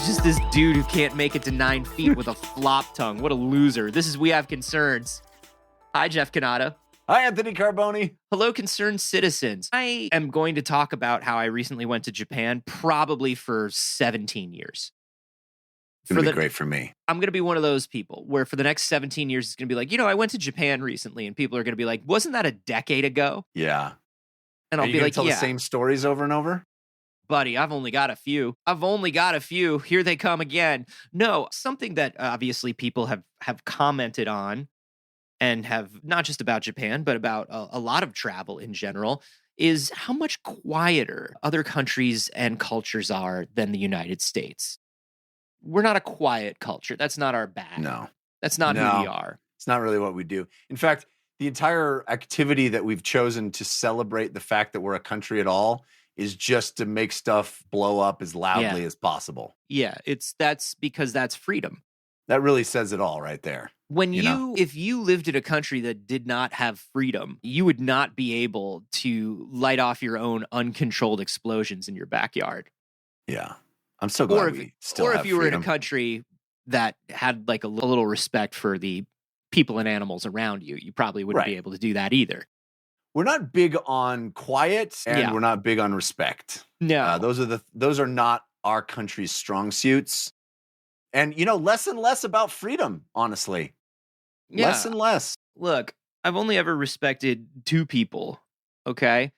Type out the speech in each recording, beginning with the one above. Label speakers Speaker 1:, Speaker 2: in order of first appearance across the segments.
Speaker 1: just this dude who can't make it to 9 feet with a flop tongue. What a loser. This is We Have Concerns. Hi, Jeff Canada.
Speaker 2: Hi, Anthony Carboni.
Speaker 1: Hello, concerned citizens. I am going to talk about how I recently went to Japan, probably for 17 years.
Speaker 2: It's going to be great for me.
Speaker 1: I'm going to be one of those people where for the next 17 years, it's going to be like, I went to Japan recently, and people are going to be like, wasn't that a decade ago?
Speaker 2: Yeah.
Speaker 1: And I'll be like,
Speaker 2: tell the same stories over and over?
Speaker 1: Buddy, I've only got a few. Here they come again. No, something that obviously people have commented on and have not just about Japan, but about a lot of travel in general, is how much quieter other countries and cultures are than the United States. We're not a quiet culture. That's not our bag.
Speaker 2: No.
Speaker 1: That's not who we are.
Speaker 2: It's not really what we do. In fact, the entire activity that we've chosen to celebrate the fact that we're a country at all is just to make stuff blow up as loudly as possible.
Speaker 1: Yeah, that's because that's freedom.
Speaker 2: That really says it all right there.
Speaker 1: If you lived in a country that did not have freedom, you would not be able to light off your own uncontrolled explosions in your backyard.
Speaker 2: Yeah. I'm so glad we still have freedom. Or if you were
Speaker 1: in a country that had like a little respect for the people and animals around you, you probably wouldn't be able to do that either.
Speaker 2: We're not big on quiet, and we're not big on respect.
Speaker 1: No.
Speaker 2: Those are not our country's strong suits. And, less and less about freedom, honestly.
Speaker 1: Yeah.
Speaker 2: Less and less.
Speaker 1: Look, I've only ever respected 2 people, okay?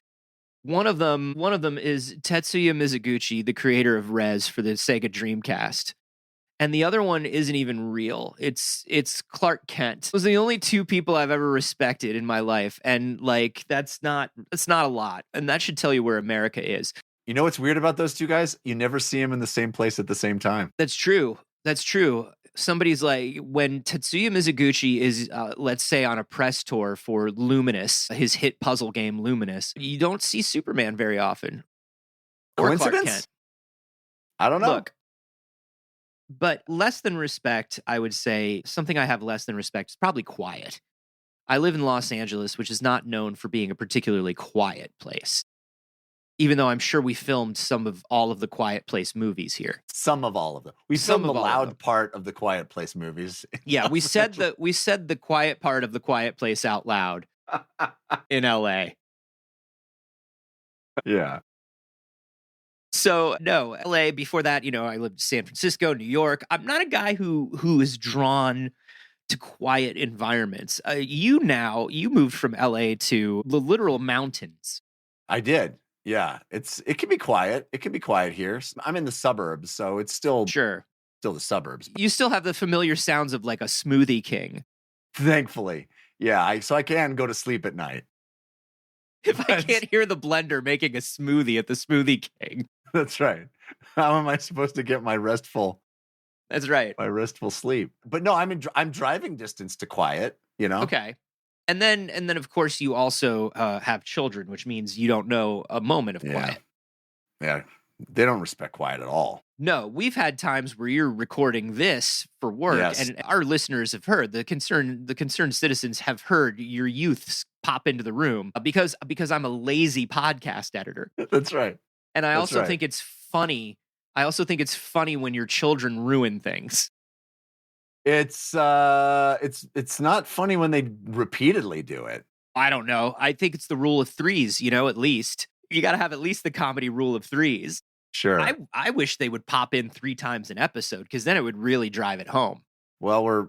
Speaker 1: One of them is Tetsuya Mizuguchi, the creator of Rez for the Sega Dreamcast. And the other one isn't even real. It's Clark Kent. Those are the only 2 people I've ever respected in my life. And that's not a lot. And that should tell you where America is.
Speaker 2: You know what's weird about those 2 guys? You never see them in the same place at the same time.
Speaker 1: That's true. Somebody's like, when Tetsuya Mizuguchi is, let's say, on a press tour for Luminous, his hit puzzle game Luminous, you don't see Superman very often. Or
Speaker 2: Coincidence?
Speaker 1: Clark Kent.
Speaker 2: I don't know.
Speaker 1: Look, but less than respect, I would say, something I have less than respect is probably quiet. I live in Los Angeles, which is not known for being a particularly quiet place. Even though I'm sure we filmed some of all of the Quiet Place movies here.
Speaker 2: Some of all of them. We filmed the loud part of the Quiet Place movies.
Speaker 1: Yeah, we said the quiet part of the Quiet Place out loud in LA.
Speaker 2: Yeah.
Speaker 1: So no, LA. Before that, I lived in San Francisco, New York. I'm not a guy who is drawn to quiet environments. You moved from LA to the literal mountains.
Speaker 2: I did. Yeah, it can be quiet. It can be quiet here. I'm in the suburbs, so it's still the suburbs.
Speaker 1: You still have the familiar sounds of like a Smoothie King.
Speaker 2: Thankfully. Yeah, so I can go to sleep at night.
Speaker 1: If I can't hear the blender making a smoothie at the Smoothie King.
Speaker 2: That's right. How am I supposed to get my restful?
Speaker 1: That's right.
Speaker 2: My restful sleep. But no, I'm driving distance to quiet,
Speaker 1: Okay. And then of course you also have children, which means you don't know a moment of quiet.
Speaker 2: Yeah. They don't respect quiet at all.
Speaker 1: No, we've had times where you're recording this for work, and our listeners have heard, the concerned citizens have heard your youths pop into the room because I'm a lazy podcast editor.
Speaker 2: That's right.
Speaker 1: And I also think it's funny. I also think it's funny when your children ruin things.
Speaker 2: It's not funny when they repeatedly do it.
Speaker 1: I don't know. I think it's the rule of 3s, at least. You got to have at least the comedy rule of 3s.
Speaker 2: Sure.
Speaker 1: I wish they would pop in 3 times an episode, because then it would really drive it home.
Speaker 2: Well, we're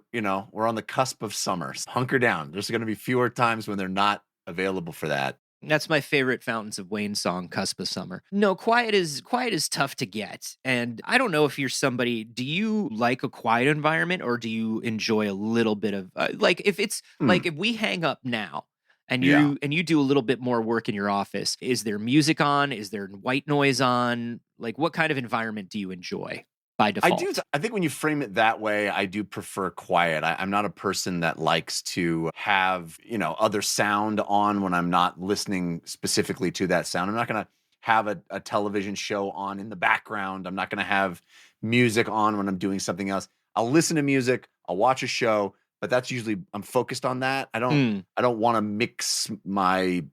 Speaker 2: on the cusp of summer. Hunker down. There's going to be fewer times when they're not available for that.
Speaker 1: That's my favorite Fountains of Wayne song, Cusp of Summer. No, quiet is tough to get. And I don't know if you're somebody, do you like a quiet environment, or do you enjoy a little bit of, if it's, if we hang up now, and you do a little bit more work in your office, is there music on? Is there white noise on? Like, what kind of environment do you enjoy by default?
Speaker 2: I think when you frame it that way, I do prefer quiet. I'm not a person that likes to have, other sound on when I'm not listening specifically to that sound. I'm not going to have a television show on in the background. I'm not going to have music on when I'm doing something else. I'll listen to music. I'll watch a show. But that's usually, I'm focused on that. I don't want to mix my,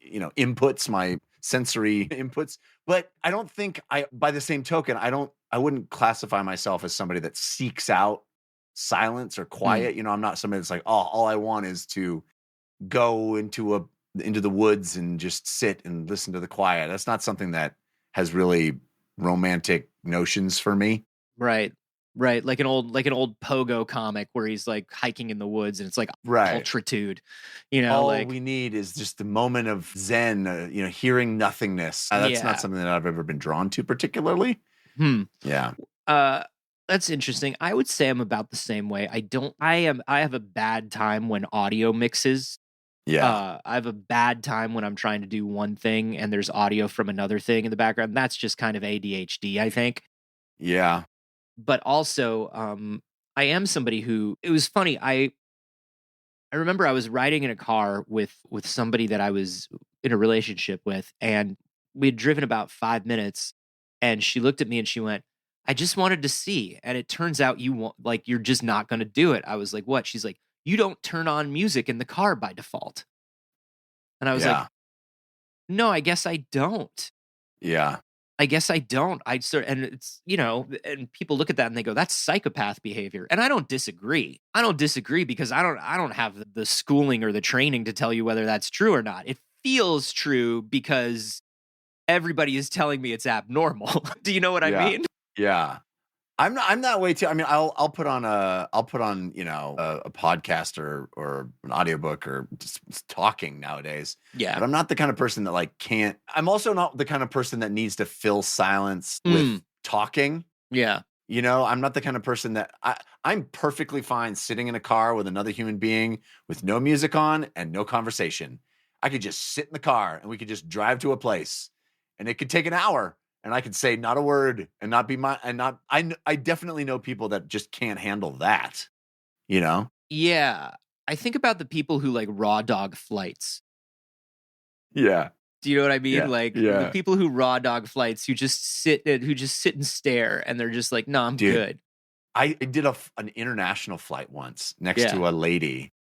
Speaker 2: inputs, my sensory inputs. But I don't think by the same token, I don't I wouldn't classify myself as somebody that seeks out silence or quiet. You know, I'm not somebody that's like, oh, all I want is to go into the woods and just sit and listen to the quiet. That's not something that has really romantic notions for me.
Speaker 1: Right. Right. Like an old Pogo comic where he's like hiking in the woods and it's like
Speaker 2: Right.
Speaker 1: ultritude, you know,
Speaker 2: All
Speaker 1: like
Speaker 2: we need is just a moment of zen, you know, hearing nothingness. That's
Speaker 1: Yeah.
Speaker 2: not something that I've ever been drawn to particularly. Yeah.
Speaker 1: That's interesting. I would say I'm about the same way. I have a bad time when audio mixes.
Speaker 2: Yeah.
Speaker 1: I have a bad time when I'm trying to do one thing and there's audio from another thing in the background. That's just kind of ADHD, I think.
Speaker 2: Yeah.
Speaker 1: But also, I am somebody who, it was funny. I remember I was riding in a car with somebody that I was in a relationship with, and we had driven about 5 minutes, and she looked at me and she went, "I just wanted to see." And it turns out you're just not going to do it. I was like, "What?" She's like, "You don't turn on music in the car by default." And I was like, "No, I guess I don't.
Speaker 2: Yeah.
Speaker 1: I guess I don't." And it's, you know, and people look at that and they go, "That's psychopath behavior." And I don't disagree. I don't disagree because I don't have the schooling or the training to tell you whether that's true or not. It feels true because everybody is telling me it's abnormal. Do you know what I mean?
Speaker 2: Yeah. I'm that way too. I mean, I'll put on, you know, a podcast or an audiobook or just talking nowadays.
Speaker 1: Yeah.
Speaker 2: But I'm not the kind of person that like can't. I'm also not the kind of person that needs to fill silence with talking.
Speaker 1: Yeah.
Speaker 2: You know, I'm not the kind of person that I'm perfectly fine sitting in a car with another human being with no music on and no conversation. I could just sit in the car and we could just drive to a place and it could take an hour. And I could say not a word and not be I definitely know people that just can't handle that, you know?
Speaker 1: Yeah. I think about the people who like raw dog flights.
Speaker 2: Yeah.
Speaker 1: Do you know what I mean?
Speaker 2: Yeah.
Speaker 1: Like
Speaker 2: Yeah.
Speaker 1: the people who raw dog flights who just sit and stare and they're just like, "No, I'm good."
Speaker 2: I did an international flight once next to a lady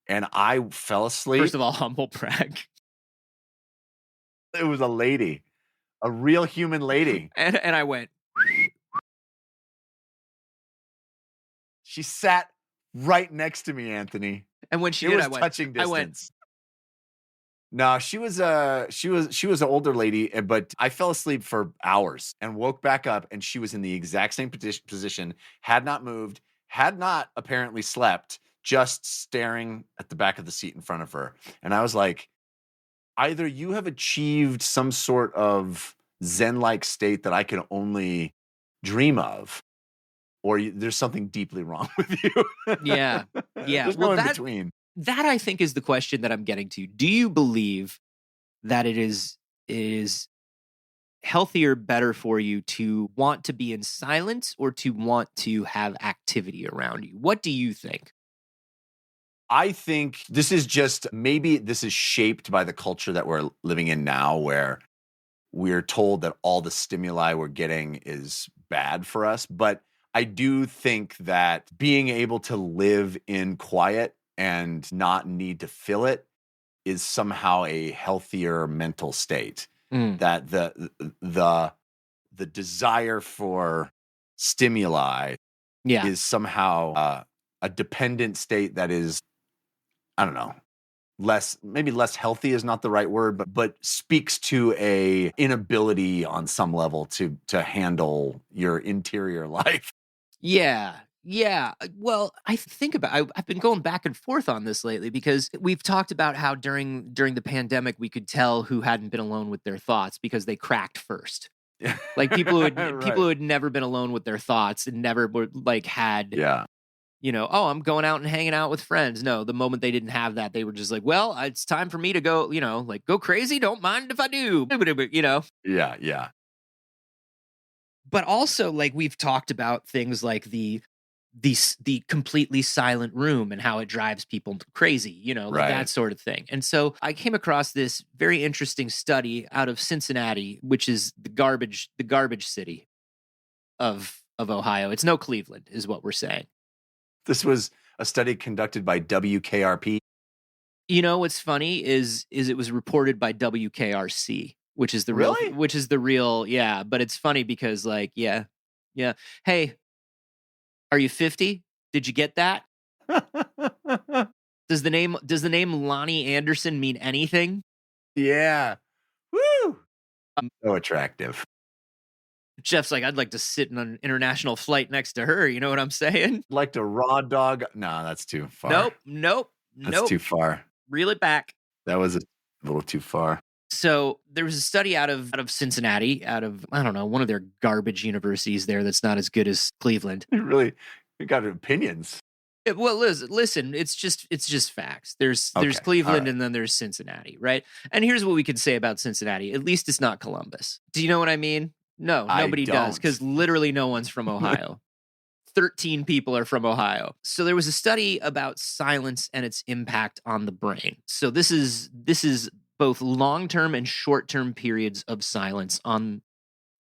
Speaker 2: and I fell asleep.
Speaker 1: First of all, humble brag.
Speaker 2: It was a lady. A real human lady.
Speaker 1: And I went.
Speaker 2: She sat right next to me, Anthony.
Speaker 1: And when she did, I went.
Speaker 2: Touching distance.
Speaker 1: I went.
Speaker 2: No, she was an older lady, but I fell asleep for hours and woke back up, and she was in the exact same position, had not moved, had not apparently slept, just staring at the back of the seat in front of her. And I was like, either you have achieved some sort of Zen-like state that I can only dream of, or there's something deeply wrong with you.
Speaker 1: Yeah.
Speaker 2: There's no in between.
Speaker 1: That I think is the question that I'm getting to. Do you believe that it is healthier, better for you to want to be in silence or to want to have activity around you? What do you think?
Speaker 2: I think this is shaped by the culture that we're living in now, where we're told that all the stimuli we're getting is bad for us. But I do think that being able to live in quiet and not need to fill it is somehow a healthier mental state. That the desire for stimuli is somehow a dependent state that is, I don't know, maybe less healthy is not the right word, but speaks to a inability on some level to handle your interior life.
Speaker 1: Yeah. Well, I've been going back and forth on this lately because we've talked about how during the pandemic we could tell who hadn't been alone with their thoughts because they cracked first. Like people who had never been alone with their thoughts and never were like had you know, "Oh, I'm going out and hanging out with friends." No, the moment they didn't have that, they were just like, "Well, it's time for me to go, you know, like go crazy. Don't mind if I do." You know?
Speaker 2: Yeah.
Speaker 1: But also, like, we've talked about things like the completely silent room and how it drives people crazy, you know, like that sort of thing. And so I came across this very interesting study out of Cincinnati, which is the garbage city of Ohio. It's no Cleveland, is what we're saying.
Speaker 2: This was a study conducted by WKRP.
Speaker 1: You know what's funny is it was reported by WKRC, which is the real, but it's funny because like, Yeah. Hey, are you 50? Did you get that? Does the name Lonnie Anderson mean anything?
Speaker 2: Yeah. Woo!
Speaker 1: Um,
Speaker 2: So attractive.
Speaker 1: Jeff's like, I'd like to sit in an international flight next to her. You know what I'm saying?
Speaker 2: Like to raw dog. No, that's too far.
Speaker 1: Nope.
Speaker 2: That's too far.
Speaker 1: Reel it back.
Speaker 2: That was a little too far.
Speaker 1: So there was a study out of Cincinnati, out of, I don't know, one of their garbage universities there that's not as good as Cleveland.
Speaker 2: You got opinions.
Speaker 1: Well, listen, it's just facts. There's
Speaker 2: Okay,
Speaker 1: Cleveland
Speaker 2: all right.
Speaker 1: and then there's Cincinnati, right? And here's what we can say about Cincinnati. At least it's not Columbus. Do you know what I mean? No,
Speaker 2: I
Speaker 1: nobody does,
Speaker 2: don't.
Speaker 1: because literally no one's from Ohio. 13 people are from Ohio. So there was a study about silence and its impact on the brain. So this is both long-term and short-term periods of silence on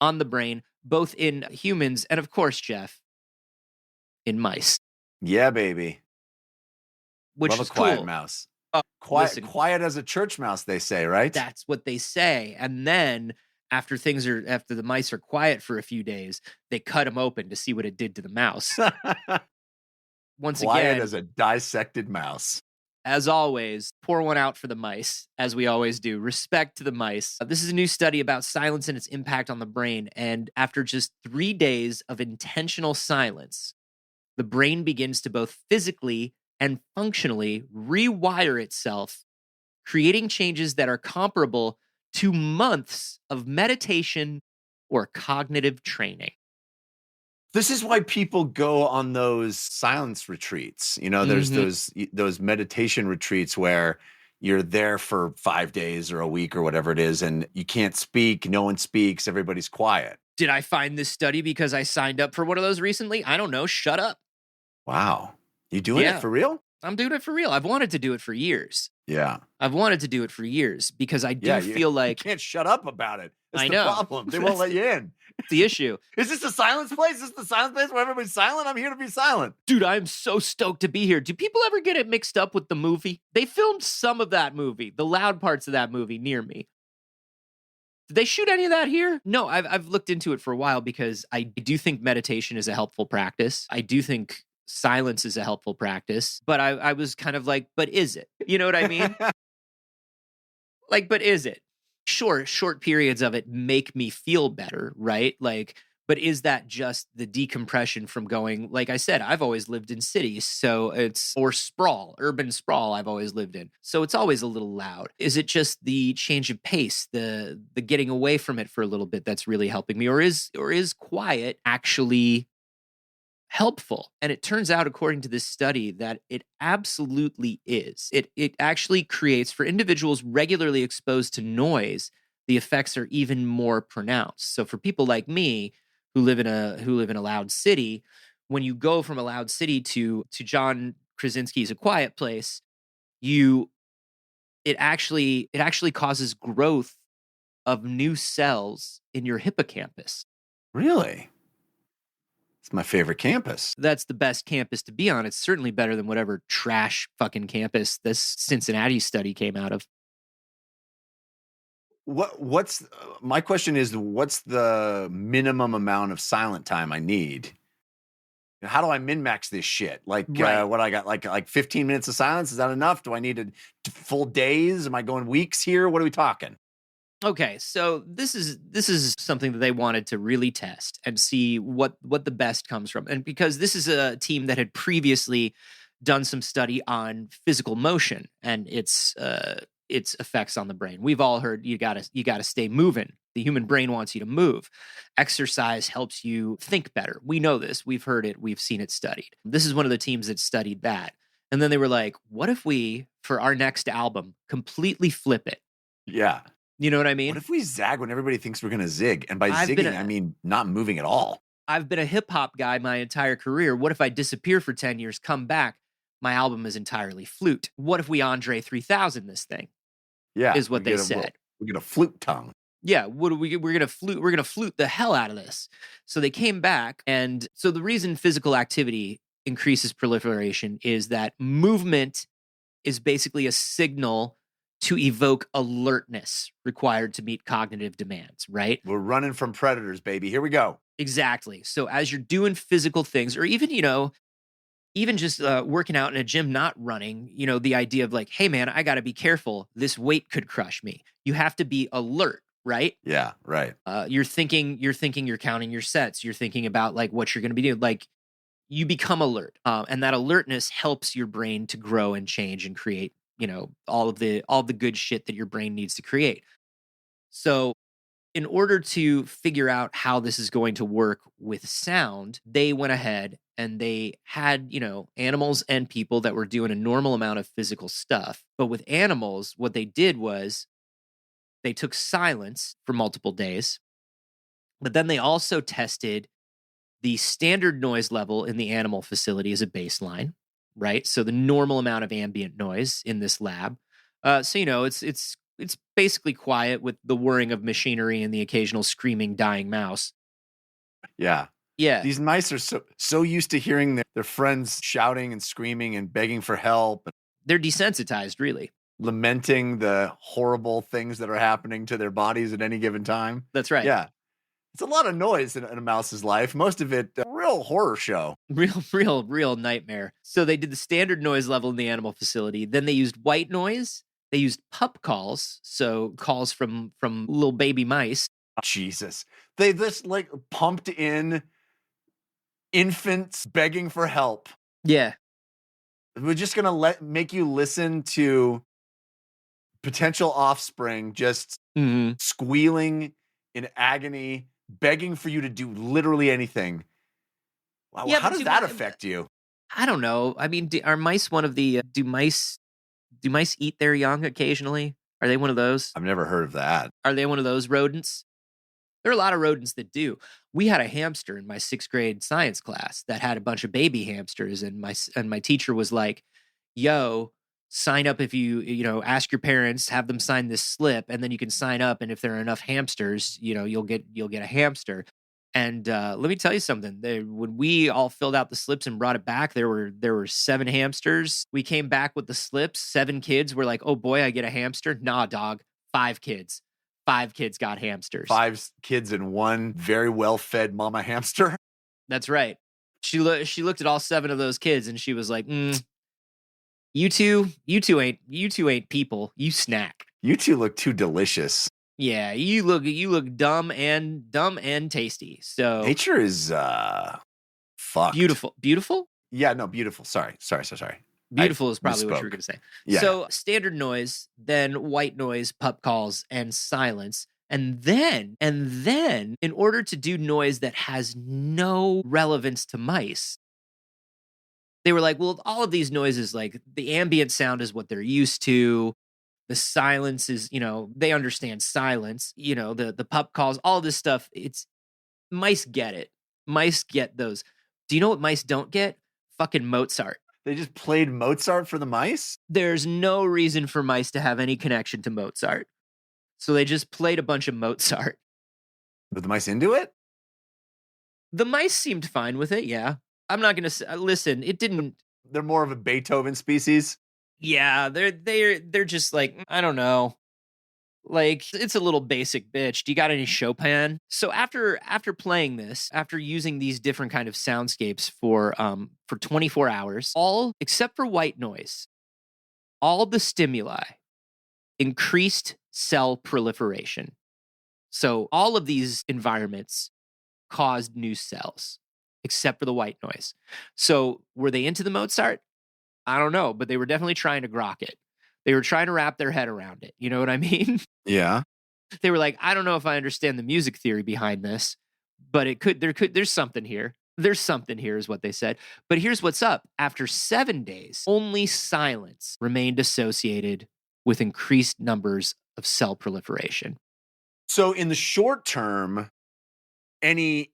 Speaker 1: the brain, both in humans and, of course, Jeff, in mice.
Speaker 2: Yeah, baby.
Speaker 1: Which
Speaker 2: Love
Speaker 1: is
Speaker 2: a quiet
Speaker 1: cool.
Speaker 2: mouse.
Speaker 1: Listen,
Speaker 2: Quiet as a church mouse, they say, right?
Speaker 1: that's what they say. And then after the mice are quiet for a few days, they cut them open to see what it did to the mouse. Once
Speaker 2: Quiet
Speaker 1: again,
Speaker 2: as a dissected mouse.
Speaker 1: as always, pour one out for the mice, as we always do. Respect to the mice. This is a new study about silence and its impact on the brain. And after just 3 days of intentional silence, the brain begins to both physically and functionally rewire itself, creating changes that are comparable to months of meditation or cognitive training.
Speaker 2: This is why people go on those silence retreats. You know, there's those meditation retreats where you're there for 5 days or a week or whatever it is, and you can't speak, no one speaks, everybody's quiet.
Speaker 1: Did I find this study because I signed up for one of those recently? I don't know. Shut up.
Speaker 2: Wow. You doing it for real?
Speaker 1: I'm doing it for real. I've wanted to do it for years.
Speaker 2: Yeah.
Speaker 1: I've wanted to do it for years because I do feel like
Speaker 2: you can't shut up about it. That's
Speaker 1: I
Speaker 2: the
Speaker 1: know.
Speaker 2: problem. They won't let you in.
Speaker 1: the issue.
Speaker 2: Is this a silence place? Is this the silence place where everybody's silent? I'm here to be silent.
Speaker 1: Dude, I'm so stoked to be here. Do people ever get it mixed up with the movie? They filmed some of that movie, the loud parts of that movie near me. Did they shoot any of that here? No, I've looked into it for a while because I do think meditation is a helpful practice. I do think silence is a helpful practice, but I was kind of like, but is it? You know what I mean? Like, but is it? Sure, short periods of it make me feel better, right? Like, but is that just the decompression from going, like I said, I've always lived in cities, so or urban sprawl I've always lived in. So it's always a little loud. Is it just the change of pace, the getting away from it for a little bit that's really helping me? Or is quiet actually helpful? And it turns out, according to this study, that it absolutely is. It actually creates, for individuals regularly exposed to noise, the effects are even more pronounced. So for people like me who live in a loud city, when you go from a loud city to John Krasinski's A Quiet Place, it actually causes growth of new cells in your hippocampus.
Speaker 2: Really? It's my favorite campus.
Speaker 1: That's the best campus to be on. It's certainly better than whatever trash fucking campus this Cincinnati study came out of.
Speaker 2: What's my question is, what's the minimum amount of silent time I need? How do I min-max this shit? Like,
Speaker 1: Right.
Speaker 2: What I got, like 15 minutes of silence? Is that enough? Do I need full days? Am I going weeks here? What are we talking?
Speaker 1: Okay, so this is something that they wanted to really test and see what the best comes from. And because this is a team that had previously done some study on physical motion and its effects on the brain. We've all heard you gotta stay moving. The human brain wants you to move. Exercise helps you think better. We know this. We've heard it. We've seen it studied. This is one of the teams that studied that. And then they were like, what if we, for our next album, completely flip it?
Speaker 2: Yeah.
Speaker 1: You know what I mean?
Speaker 2: What if we zag when everybody thinks we're going to zig? And by
Speaker 1: I've been
Speaker 2: zigging, I mean not moving at all.
Speaker 1: I've been a hip hop guy my entire career. What if I disappear for 10 years, come back, my album is entirely flute? What if we Andre 3000 this thing?
Speaker 2: Yeah.
Speaker 1: Is what they said.
Speaker 2: We get a flute tongue.
Speaker 1: Yeah, we're gonna flute the hell out of this. So they came back, and so the reason physical activity increases proliferation is that movement is basically a signal to evoke alertness required to meet cognitive demands, right?
Speaker 2: We're running from predators, baby. Here we go.
Speaker 1: Exactly. So as you're doing physical things, or even, even just working out in a gym, not running, the idea of like, hey, man, I got to be careful. This weight could crush me. You have to be alert, right?
Speaker 2: Yeah, right.
Speaker 1: You're counting your sets. You're thinking about like what you're going to be doing. Like you become alert. And that alertness helps your brain to grow and change and create, all the good shit that your brain needs to create. So in order to figure out how this is going to work with sound, they went ahead and they had, animals and people that were doing a normal amount of physical stuff. But with animals, what they did was they took silence for multiple days, but then they also tested the standard noise level in the animal facility as a baseline, right? So the normal amount of ambient noise in this lab. It's basically quiet with the whirring of machinery and the occasional screaming dying mouse.
Speaker 2: Yeah.
Speaker 1: Yeah.
Speaker 2: These mice are so used to hearing their friends shouting and screaming and begging for help.
Speaker 1: They're desensitized, really.
Speaker 2: Lamenting the horrible things that are happening to their bodies at any given time.
Speaker 1: That's right.
Speaker 2: Yeah. It's a lot of noise in a mouse's life. Most of it, a real horror show.
Speaker 1: Real nightmare. So they did the standard noise level in the animal facility. Then they used white noise. They used pup calls, so calls from little baby mice.
Speaker 2: Jesus. They just like pumped in infants begging for help.
Speaker 1: Yeah.
Speaker 2: We're just going to make you listen to potential offspring just squealing in agony, begging for you to do literally anything. Wow,
Speaker 1: Yeah,
Speaker 2: how does that affect you?
Speaker 1: I don't know. I mean, are mice one of the do mice eat their young occasionally? Are they one of those?
Speaker 2: I've never heard of that.
Speaker 1: Are they one of those rodents? There are a lot of rodents that do. We had a hamster in my 6th grade science class that had a bunch of baby hamsters, and my teacher was like, "Yo, sign up if you ask your parents, have them sign this slip, and then you can sign up, and if there are enough hamsters, you'll get a hamster." And let me tell you something. When we all filled out the slips and brought it back, there were 7 hamsters. We came back with the slips. 7 kids were like, "Oh boy, I get a hamster." Nah, dog. 5 kids. 5 kids got hamsters.
Speaker 2: 5 kids and 1 very well-fed mama hamster.
Speaker 1: That's right. She looked at all 7 of those kids and she was like, "You two ain't people. You snack.
Speaker 2: You two look too delicious."
Speaker 1: Yeah, you look dumb and tasty. So
Speaker 2: nature is fucked.
Speaker 1: Beautiful?
Speaker 2: Yeah, no, beautiful. Sorry.
Speaker 1: Beautiful is probably what you were going to say.
Speaker 2: Yeah.
Speaker 1: So standard noise, then white noise, pup calls, and silence. And then in order to do noise that has no relevance to mice, they were like, well, all of these noises, like the ambient sound is what they're used to. The silence is, they understand silence, the pup calls, all this stuff. Mice get it. Mice get those. Do you know what mice don't get? Fucking Mozart.
Speaker 2: They just played Mozart for the mice?
Speaker 1: There's no reason for mice to have any connection to Mozart. So they just played a bunch of Mozart.
Speaker 2: Were the mice into it?
Speaker 1: The mice seemed fine with it, yeah. I'm not going to listen, it didn't.
Speaker 2: They're more of a Beethoven species?
Speaker 1: Yeah, they're just like, I don't know. Like, it's a little basic bitch. Do you got any Chopin? So after playing this, after using these different kind of soundscapes for 24 hours, all except for white noise, all the stimuli increased cell proliferation. So all of these environments caused new cells, except for the white noise. So were they into the Mozart? I don't know, but they were definitely trying to grok it. They were trying to wrap their head around it. You know what I mean?
Speaker 2: Yeah.
Speaker 1: They were like, I don't know if I understand the music theory behind this, but there's something here. There's something here is what they said. But here's what's up. After 7 days, only silence remained associated with increased numbers of cell proliferation.
Speaker 2: So in the short term, any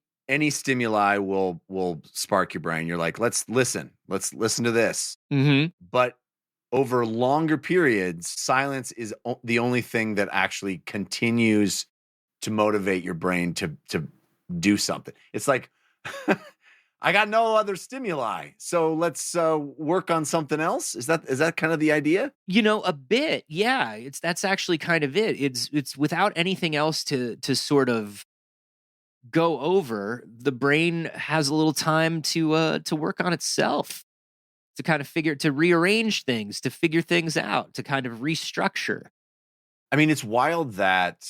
Speaker 2: stimuli will spark your brain. You're like, let's listen to this.
Speaker 1: Mm-hmm.
Speaker 2: But over longer periods, silence is the only thing that actually continues to motivate your brain to do something. It's like, I got no other stimuli, so let's work on something else. Is that kind of the idea?
Speaker 1: A bit, yeah. That's actually kind of it. It's without anything else to sort of go over, the brain has a little time to work on itself, to kind of to rearrange things, to figure things out, to kind of restructure.
Speaker 2: I mean, it's wild that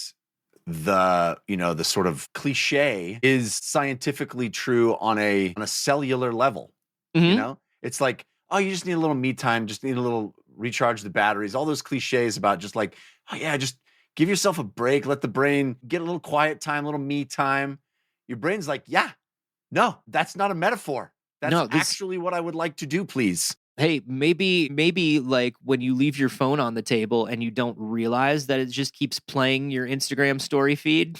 Speaker 2: the sort of cliche is scientifically true on a cellular level.
Speaker 1: Mm-hmm.
Speaker 2: It's like, oh, you just need a little me time, just need a little recharge the batteries, all those cliches about just like, oh yeah, just give yourself a break, let the brain get a little quiet time, a little me time. Your brain's like, yeah, no, that's not a metaphor. That's
Speaker 1: No,
Speaker 2: actually what I would like to do, please.
Speaker 1: hey, maybe like when you leave your phone on the table and you don't realize that it just keeps playing your Instagram story feed.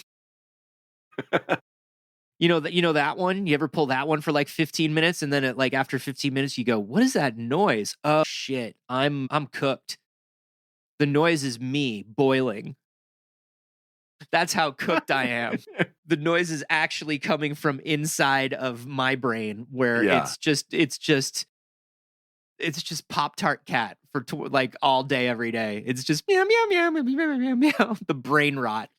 Speaker 1: That one? You ever pull that one for like 15 minutes and then after 15 minutes you go, "What is that noise? Oh shit. I'm cooked." The noise is me boiling. That's how cooked I am. The noise is actually coming from inside of my brain where
Speaker 2: Yeah.
Speaker 1: it's just Pop-Tart cat for like all day, every day. It's just meow, meow, meow, meow, meow, meow, meow. The brain rot.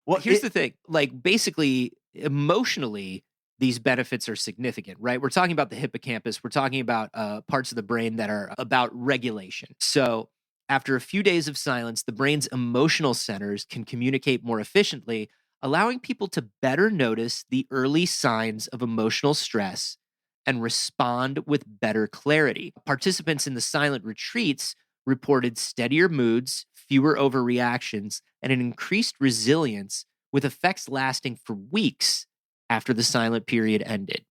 Speaker 2: Well,
Speaker 1: Here's the thing, like basically emotionally, these benefits are significant, right? We're talking about the hippocampus. We're talking about parts of the brain that are about regulation. So after a few days of silence, the brain's emotional centers can communicate more efficiently, allowing people to better notice the early signs of emotional stress and respond with better clarity. Participants in the silent retreats reported steadier moods, fewer overreactions, and an increased resilience, with effects lasting for weeks after the silent period ended.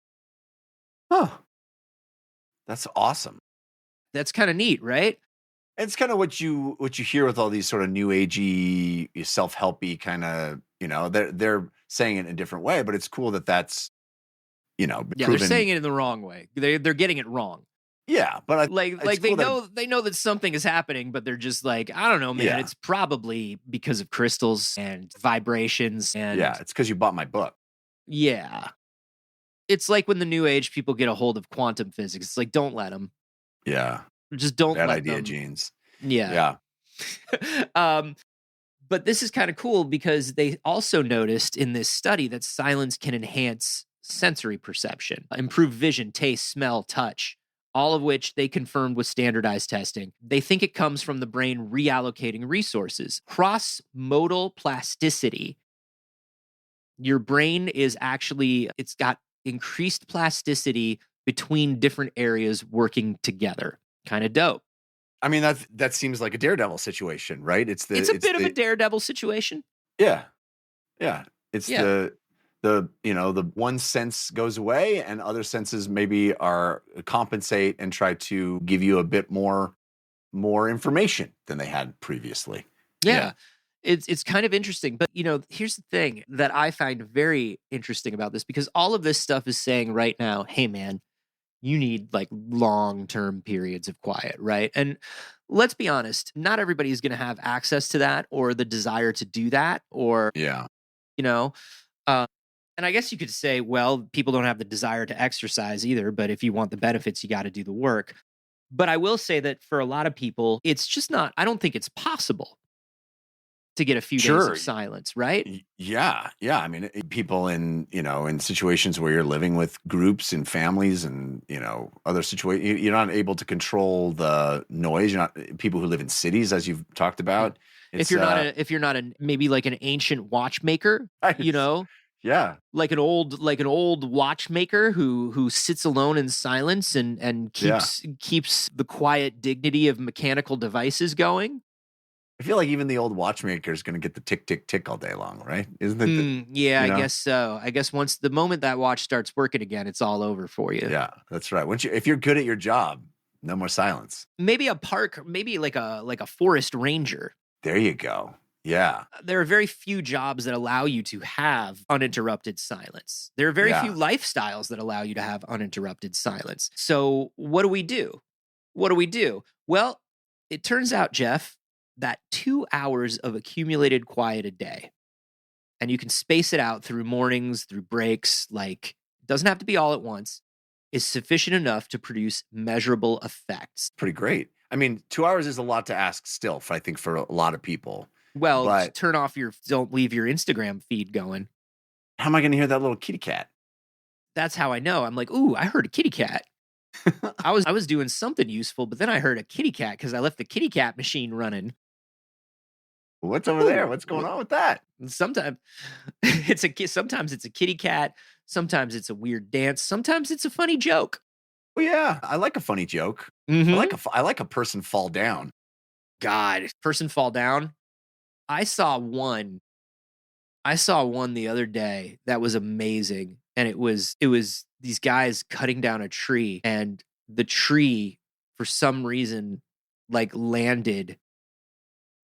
Speaker 2: huh. That's awesome.
Speaker 1: That's kind of neat, right?
Speaker 2: It's kind of what you hear with all these sort of new agey, self-helpy kind of, they're saying it in a different way, but it's cool that that's,
Speaker 1: Yeah,
Speaker 2: proven.
Speaker 1: they're saying it in the wrong way. They're getting it wrong.
Speaker 2: Yeah, but
Speaker 1: Like they know that something is happening, but they're just like, I don't know, man.
Speaker 2: Yeah.
Speaker 1: It's probably because of crystals and vibrations and
Speaker 2: yeah, it's because you bought my book.
Speaker 1: yeah. It's like when the new age people get a hold of quantum physics. It's like, don't let them.
Speaker 2: Yeah,
Speaker 1: Just don't
Speaker 2: bad
Speaker 1: let
Speaker 2: idea,
Speaker 1: them.
Speaker 2: Jeans.
Speaker 1: Yeah. But this is kind of cool because they also noticed in this study that silence can enhance sensory perception, improve vision, taste, smell, touch, all of which they confirmed with standardized testing. They think it comes from the brain reallocating resources. Cross-modal plasticity. Your brain it's got increased plasticity between different areas working together. Kind of dope.
Speaker 2: I mean, that seems like a Daredevil situation, right? It's
Speaker 1: a bit of a Daredevil situation.
Speaker 2: Yeah. It's
Speaker 1: Yeah.
Speaker 2: the one sense goes away and other senses maybe are compensate and try to give you a bit more information than they had previously.
Speaker 1: Yeah. It's kind of interesting. But, here's the thing that I find very interesting about this, because all of this stuff is saying right now, hey, man, you need like long-term periods of quiet, right? And let's be honest, not everybody is going to have access to that or the desire to do that, or, and I guess you could say, well, people don't have the desire to exercise either, but if you want the benefits, you got to do the work. But I will say that for a lot of people, it's just not, I don't think it's possible to get a few days of silence, right?
Speaker 2: Yeah. I mean, people in situations where you're living with groups and families and, other situations, you're not able to control the noise. You're not people who live in cities, as you've talked about.
Speaker 1: If you're not maybe like an ancient watchmaker,
Speaker 2: yeah,
Speaker 1: like an old watchmaker who sits alone in silence and keeps the quiet dignity of mechanical devices going.
Speaker 2: I feel like even the old watchmaker is going to get the tick, tick, tick all day long, right? Isn't it?
Speaker 1: Yeah, I guess so. I guess once the moment that watch starts working again, it's all over for you.
Speaker 2: Yeah, that's right. If you're good at your job, no more silence.
Speaker 1: Maybe a park, maybe like a forest ranger.
Speaker 2: There you go. Yeah.
Speaker 1: There are very few jobs that allow you to have uninterrupted silence. There are very few lifestyles that allow you to have uninterrupted silence. So what do we do? Well, it turns out, Jeff, that 2 hours of accumulated quiet a day, and you can space it out through mornings, through breaks, like it doesn't have to be all at once, is sufficient enough to produce measurable effects.
Speaker 2: Pretty great. I mean, 2 hours is a lot to ask still, I think, for a lot of people.
Speaker 1: Well, don't leave your Instagram feed going.
Speaker 2: How am I going to hear that little kitty cat?
Speaker 1: That's how I know. I'm like, ooh, I heard a kitty cat. I was doing something useful, but then I heard a kitty cat because I left the kitty cat machine running.
Speaker 2: What's over there? What's going on with that?
Speaker 1: Sometimes sometimes it's a kitty cat, sometimes it's a weird dance, sometimes it's a funny joke.
Speaker 2: Oh yeah, I like a funny joke.
Speaker 1: Mhm.
Speaker 2: I like a person fall down.
Speaker 1: God, person fall down. I saw one. I saw one the other day that was amazing, and it was these guys cutting down a tree, and the tree for some reason like landed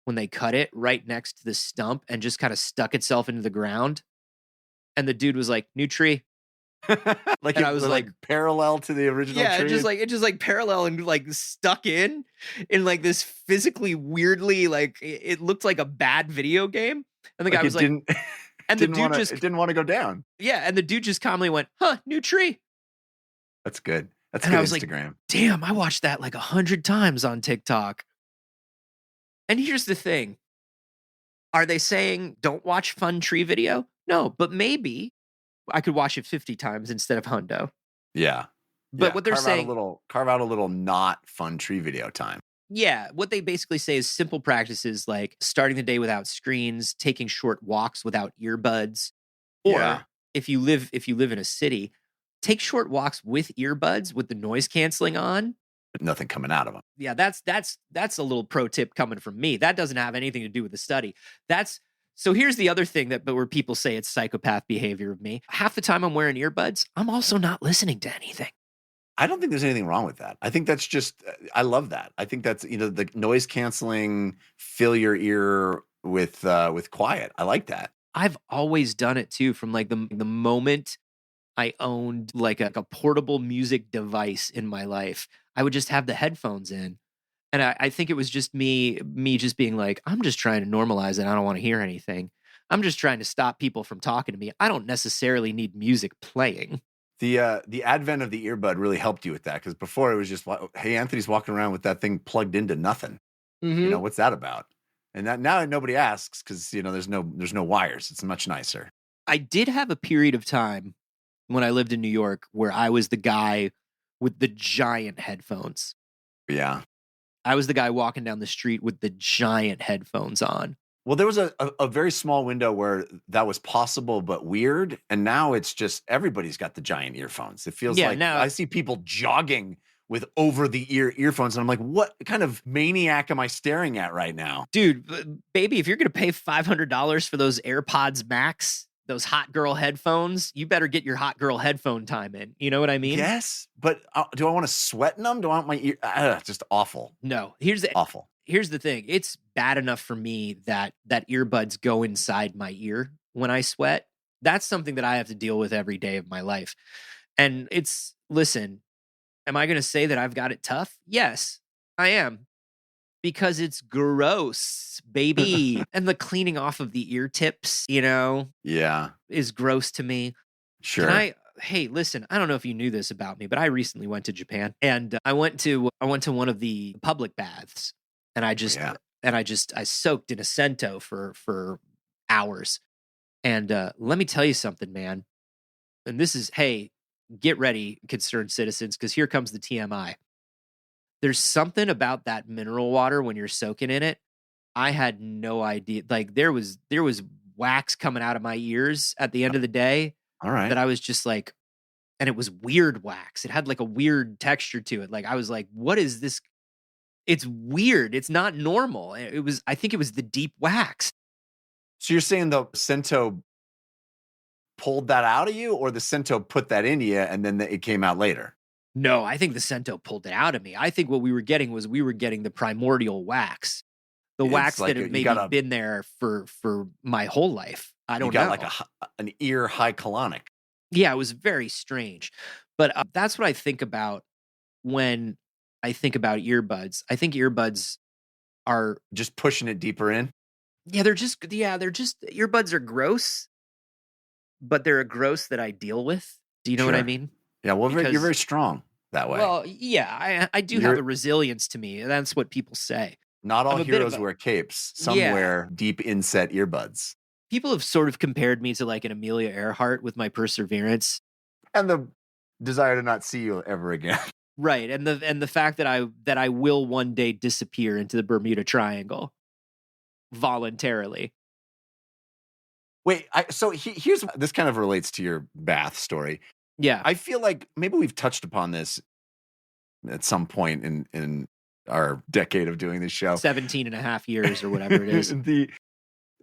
Speaker 1: when they cut it right next to the stump and just kind of stuck itself into the ground. And the dude was like, "New tree."
Speaker 2: Like
Speaker 1: And
Speaker 2: it
Speaker 1: I was
Speaker 2: was
Speaker 1: like,
Speaker 2: parallel to the original
Speaker 1: yeah,
Speaker 2: tree.
Speaker 1: it just like parallel and like stuck in like this physically weirdly like it looked like a bad video game. And the guy
Speaker 2: Like
Speaker 1: was
Speaker 2: it
Speaker 1: like,
Speaker 2: didn't
Speaker 1: and the dude just
Speaker 2: it didn't want to go down.
Speaker 1: yeah, and the dude just calmly went, "Huh, new tree."
Speaker 2: That's good. That's
Speaker 1: And
Speaker 2: good
Speaker 1: I was like,
Speaker 2: Instagram.
Speaker 1: damn, I watched that like 100 times on TikTok. And here's the thing. Are they saying don't watch fun tree video? No, but maybe I could watch it 50 times instead of hundo.
Speaker 2: Yeah.
Speaker 1: But
Speaker 2: Yeah,
Speaker 1: what they're saying,
Speaker 2: carve out a little not fun tree video time.
Speaker 1: yeah, what they basically say is simple practices like starting the day without screens, taking short walks without earbuds, or
Speaker 2: Yeah.
Speaker 1: if you live in a city, take short walks with earbuds with the noise canceling on.
Speaker 2: But nothing coming out of them.
Speaker 1: Yeah, that's a little pro tip coming from me. That doesn't have anything to do with the study. That's so here's the other thing but where people say it's psychopath behavior of me. Half the time I'm wearing earbuds, I'm also not listening to anything.
Speaker 2: I don't think there's anything wrong with that. I think that's just I love that. I think that's the noise canceling, fill your ear with quiet. I like that.
Speaker 1: I've always done it too from like the moment I owned like a portable music device in my life. I would just have the headphones in. And I think it was just me just being like, I'm just trying to normalize it. I don't want to hear anything. I'm just trying to stop people from talking to me. I don't necessarily need music playing.
Speaker 2: The advent of the earbud really helped you with that because before it was just hey, Anthony's walking around with that thing plugged into nothing.
Speaker 1: Mm-hmm.
Speaker 2: What's that about? And that now nobody asks because there's no wires. It's much nicer.
Speaker 1: I did have a period of time when I lived in New York where I was the guy with the giant headphones.
Speaker 2: Yeah.
Speaker 1: I was the guy walking down the street with the giant headphones on.
Speaker 2: Well, there was a very small window where that was possible, but weird. And now it's just everybody's got the giant earphones. It feels like
Speaker 1: now
Speaker 2: I see people jogging with over the ear earphones. And I'm like, what kind of maniac am I staring at right now?
Speaker 1: Dude, baby, if you're going to pay $500 for those AirPods Max, those hot girl headphones, you better get your hot girl headphone time in. You know what I mean?
Speaker 2: Yes. But do I want to sweat in them? Do I want my ear? Just awful.
Speaker 1: No,
Speaker 2: awful.
Speaker 1: Here's the thing. It's bad enough for me that earbuds go inside my ear when I sweat. That's something that I have to deal with every day of my life. And listen, am I going to say that I've got it tough? Yes, I am. Because it's gross, baby. And the cleaning off of the ear tips,
Speaker 2: Yeah.
Speaker 1: is gross to me.
Speaker 2: Sure.
Speaker 1: Hey, listen, I don't know if you knew this about me, but I recently went to Japan and I went to one of the public baths and I soaked in a Sento for hours. And let me tell you something, man. And this is, hey, get ready, concerned citizens, because here comes the TMI. There's something about that mineral water when you're soaking in it. I had no idea. Like there was wax coming out of my ears at the end of the day.
Speaker 2: All right.
Speaker 1: That I was just like, and it was weird wax. It had like a weird texture to it. Like I was like, what is this? It's weird. It's not normal. I think it was the deep wax.
Speaker 2: So you're saying the Sento pulled that out of you or the Sento put that into you and then it came out later?
Speaker 1: No, I think the Sento pulled it out of me. I think what we were getting the primordial wax. The wax
Speaker 2: like
Speaker 1: that had maybe been there for my whole life. I don't know.
Speaker 2: You got like an ear high colonic.
Speaker 1: Yeah, it was very strange. But that's what I think about when I think about earbuds. I think earbuds are
Speaker 2: just pushing it deeper in.
Speaker 1: Yeah, earbuds are gross, but they're a gross that I deal with. Do you know what I mean?
Speaker 2: Yeah, well, you're very strong that way.
Speaker 1: Well, yeah, I do have a resilience to me. That's what people say.
Speaker 2: Not all heroes wear capes. Some wear deep inset earbuds.
Speaker 1: people have sort of compared me to like an Amelia Earhart with my perseverance.
Speaker 2: And the desire to not see you ever again.
Speaker 1: Right. And the fact that I will one day disappear into the Bermuda Triangle voluntarily.
Speaker 2: Wait, here's this kind of relates to your bath story.
Speaker 1: Yeah.
Speaker 2: I feel like maybe we've touched upon this at some point in our decade of doing this show.
Speaker 1: 17 and a half years or whatever it is.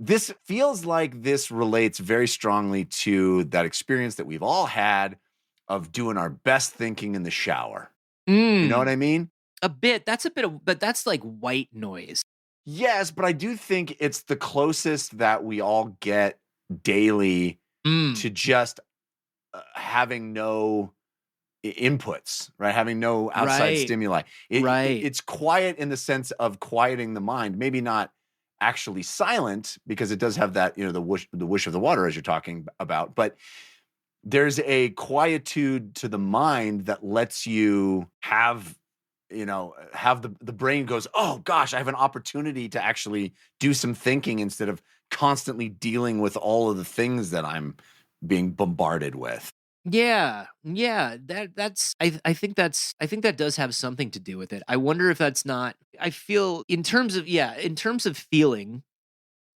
Speaker 2: This feels like this relates very strongly to that experience that we've all had of doing our best thinking in the shower. You know what I mean?
Speaker 1: A bit. But that's like white noise.
Speaker 2: Yes, but I do think it's the closest that we all get daily to just having no inputs, right? Having no outside stimuli. It's quiet in the sense of quieting the mind. Maybe not actually silent, because it does have that, the whoosh of the water as you're talking about, but there's a quietude to the mind that lets you have the brain goes, oh gosh, I have an opportunity to actually do some thinking instead of constantly dealing with all of the things that I'm being bombarded with.
Speaker 1: Yeah. I think that does have something to do with it. I wonder if that's not, I feel in terms of feeling,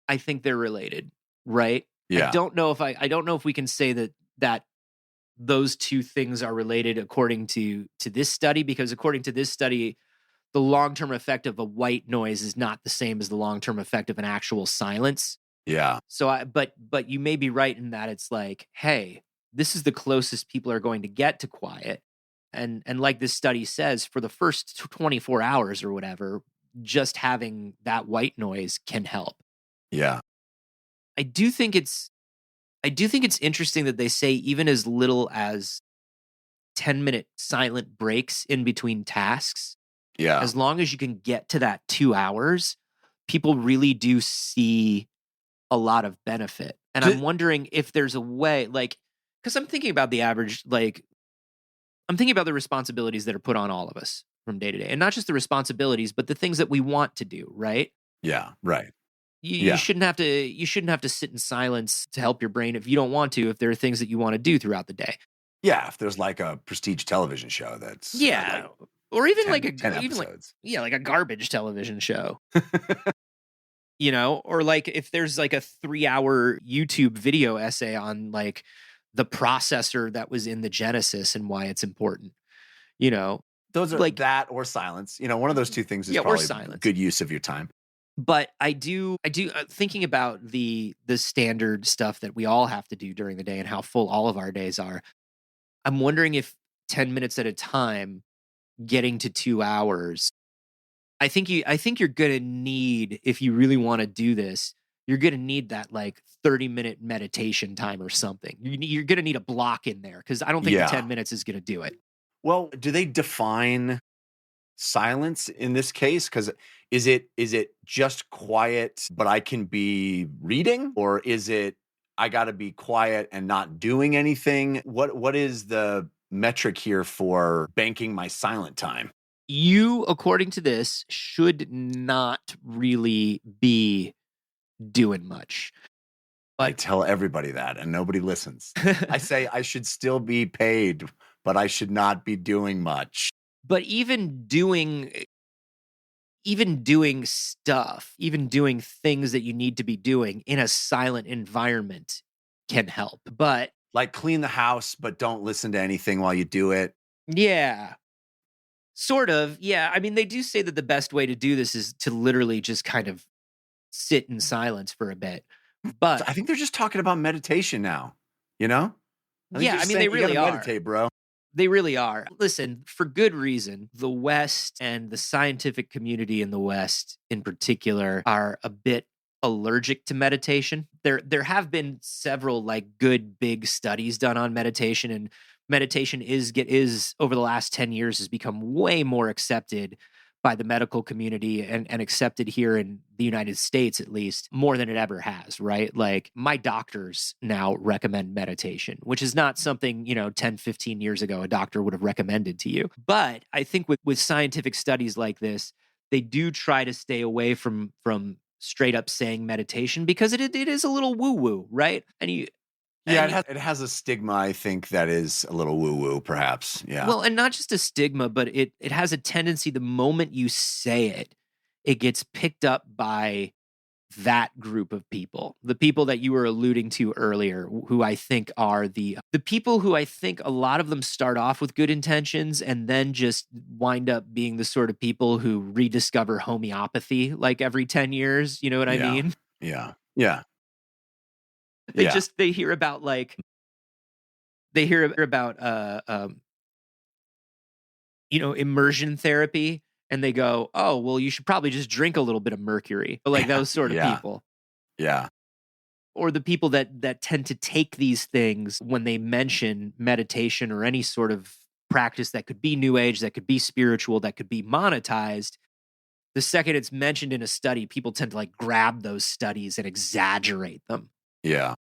Speaker 1: I think they're related, right?
Speaker 2: Yeah.
Speaker 1: I don't know if we can say that those two things are related according to this study, because according to this study, the long-term effect of a white noise is not the same as the long-term effect of an actual silence.
Speaker 2: Yeah.
Speaker 1: So but you may be right in that it's like, hey, this is the closest people are going to get to quiet. And like this study says, for the first 24 hours or whatever, just having that white noise can help.
Speaker 2: Yeah.
Speaker 1: I do think it's interesting that they say even as little as 10-minute silent breaks in between tasks.
Speaker 2: Yeah.
Speaker 1: As long as you can get to that 2 hours, people really do see a lot of benefit. And I'm wondering if there's a way, like, because I'm thinking about the average, like, I'm thinking about the responsibilities that are put on all of us from day to day. And not just the responsibilities, but the things that we want to do, right?
Speaker 2: Yeah, right.
Speaker 1: You shouldn't have to sit in silence to help your brain if you don't want to, if there are things that you want to do throughout the day.
Speaker 2: Yeah, if there's like a prestige television show that's
Speaker 1: or even
Speaker 2: 10
Speaker 1: like
Speaker 2: episodes.
Speaker 1: Like a garbage television show. Or like if there's like a 3-hour YouTube video essay on like the processor that was in the Genesis and why it's important.
Speaker 2: Those are
Speaker 1: like
Speaker 2: that or silence. One of those two things is
Speaker 1: or
Speaker 2: probably
Speaker 1: silence.
Speaker 2: Good use of your time.
Speaker 1: But I do thinking about the standard stuff that we all have to do during the day and how full all of our days are. I'm wondering if 10 minutes at a time, getting to 2 hours, I think you're going to need, if you really want to do this, you're going to need that like 30-minute meditation time or something. You're going to need a block in there, because I don't think the 10 minutes is going to do it.
Speaker 2: Well, do they define silence in this case? Because is it just quiet, but I can be reading? Or is it I got to be quiet and not doing anything? What is the metric here for banking my silent time?
Speaker 1: You, according to this, should not really be doing much.
Speaker 2: But I tell everybody that, and nobody listens. I say I should still be paid, but I should not be doing much.
Speaker 1: But even doing stuff, even doing things that you need to be doing in a silent environment can help. But
Speaker 2: like clean the house, but don't listen to anything while you do it.
Speaker 1: Yeah. Sort of. Yeah. I mean, they do say that the best way to do this is to literally just kind of sit in silence for a bit. But
Speaker 2: I think they're just talking about meditation now,
Speaker 1: Yeah, I mean, they really are.
Speaker 2: Meditate, bro.
Speaker 1: They really are. Listen, for good reason, the West and the scientific community in the West in particular are a bit allergic to meditation. There have been several like good big studies done on meditation, and meditation is over the last 10 years has become way more accepted by the medical community and accepted here in the United States, at least, more than it ever has, right? Like my doctors now recommend meditation, which is not something, 10, 15 years ago, a doctor would have recommended to you. But I think with scientific studies like this, they do try to stay away from straight up saying meditation because it is a little woo woo, right?
Speaker 2: Yeah, it has a stigma, I think, that is a little woo-woo, perhaps. Yeah.
Speaker 1: Well, and not just a stigma, but it has a tendency, the moment you say it, it gets picked up by that group of people, the people that you were alluding to earlier, who I think are the people who I think a lot of them start off with good intentions and then just wind up being the sort of people who rediscover homeopathy like every 10 years. You know what I mean?
Speaker 2: Yeah. Yeah.
Speaker 1: They hear about immersion therapy, and they go, oh, well, you should probably just drink a little bit of mercury. Like those sort of people.
Speaker 2: Yeah.
Speaker 1: Or the people that tend to take these things when they mention meditation or any sort of practice that could be new age, that could be spiritual, that could be monetized. The second it's mentioned in a study, people tend to like grab those studies and exaggerate them.
Speaker 2: Yeah.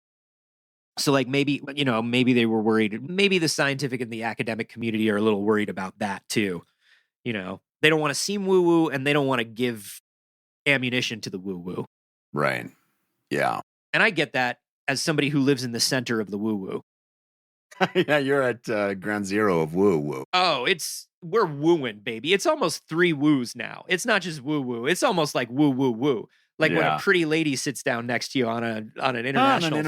Speaker 1: So like maybe they were worried. Maybe the scientific and the academic community are a little worried about that too. They don't want to seem woo-woo, and they don't want to give ammunition to the woo-woo.
Speaker 2: Right. Yeah.
Speaker 1: And I get that as somebody who lives in the center of the woo-woo.
Speaker 2: Yeah, you're at ground zero of woo-woo.
Speaker 1: Oh, we're wooing, baby. It's almost 3 woos now. It's not just woo-woo. It's almost like woo-woo-woo. Like when a pretty lady sits down next to you on an international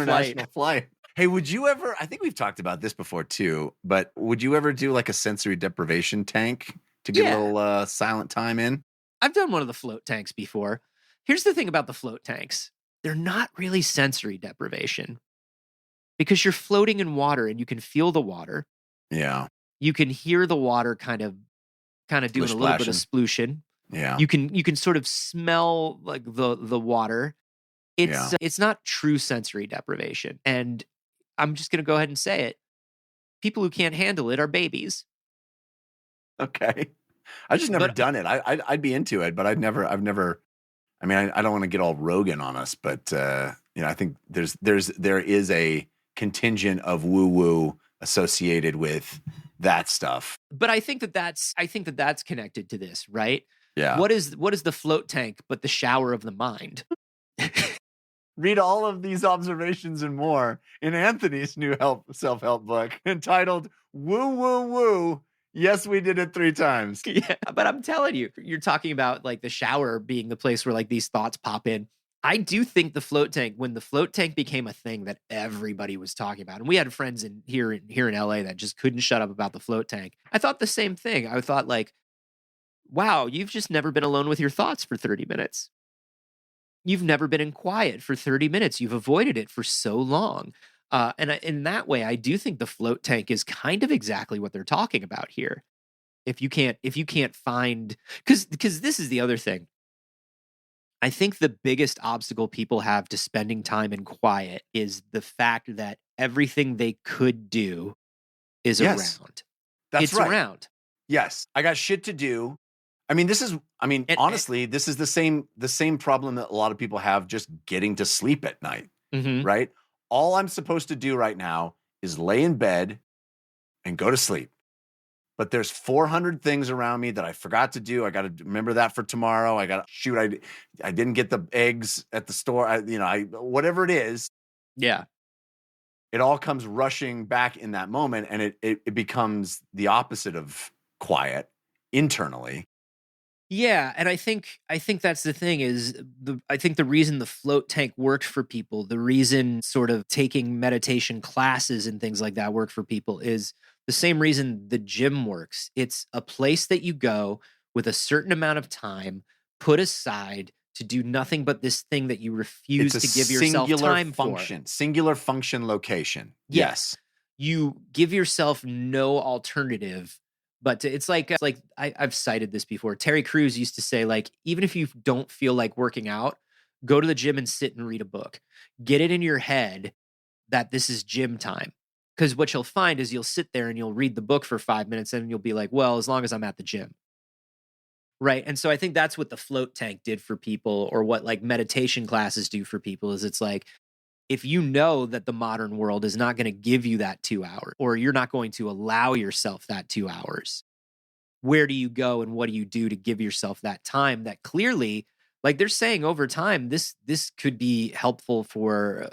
Speaker 2: flight. Hey, would you ever, I think we've talked about this before too, but would you ever do like a sensory deprivation tank to get a little silent time in?
Speaker 1: I've done one of the float tanks before. Here's the thing about the float tanks. They're not really sensory deprivation because you're floating in water and you can feel the water.
Speaker 2: Yeah.
Speaker 1: You can hear the water kind of doing a little bit of splooshin.
Speaker 2: Yeah.
Speaker 1: You can sort of smell like the water. It's not true sensory deprivation. And I'm just going to go ahead and say it. People who can't handle it are babies.
Speaker 2: Okay. I just never done it. I'd be into it, but I've never, I mean, I don't want to get all Rogan on us, but I think there is a contingent of woo-woo associated with that stuff.
Speaker 1: But I think that's connected to this, right?
Speaker 2: Yeah.
Speaker 1: What is the float tank but the shower of the mind?
Speaker 2: Read all of these observations and more in Anthony's new self-help book entitled Woo Woo Woo. Yes, we did it 3 times.
Speaker 1: Yeah, but I'm telling you, you're talking about like the shower being the place where like these thoughts pop in. I do think the float tank, when the float tank became a thing that everybody was talking about, and we had friends here in LA that just couldn't shut up about the float tank. I thought the same thing. I thought like, wow, you've just never been alone with your thoughts for 30 minutes. You've never been in quiet for 30 minutes. You've avoided it for so long. And in that way, I do think the float tank is kind of exactly what they're talking about here. If you can't find, because this is the other thing. I think the biggest obstacle people have to spending time in quiet is the fact that everything they could do is around.
Speaker 2: That's
Speaker 1: it's
Speaker 2: right.
Speaker 1: around.
Speaker 2: Yes. I got shit to do. Honestly, this is the same problem that a lot of people have just getting to sleep at night, right? All I'm supposed to do right now is lay in bed and go to sleep. But there's 400 things around me that I forgot to do. I got to remember that for tomorrow. I didn't get the eggs at the store. Whatever it is.
Speaker 1: Yeah.
Speaker 2: It all comes rushing back in that moment, and it becomes the opposite of quiet internally.
Speaker 1: Yeah, and I think that's the thing is I think the reason the float tank worked for people, the reason sort of taking meditation classes and things like that work for people is the same reason the gym works. It's a place that you go with a certain amount of time put aside to do nothing but this thing that you refuse to give yourself time for.
Speaker 2: Singular function location. Yes.
Speaker 1: You give yourself no alternative. But it's like I've cited this before. Terry Crews used to say, like, even if you don't feel like working out, go to the gym and sit and read a book. Get it in your head that this is gym time. Because what you'll find is you'll sit there and you'll read the book for 5 minutes and you'll be like, well, as long as I'm at the gym. Right. And so I think that's what the float tank did for people, or what like meditation classes do for people, is it's like, if you know that the modern world is not going to give you that 2 hours, or you're not going to allow yourself that 2 hours, where do you go and what do you do to give yourself that time that clearly, Like they're saying over time, this could be helpful for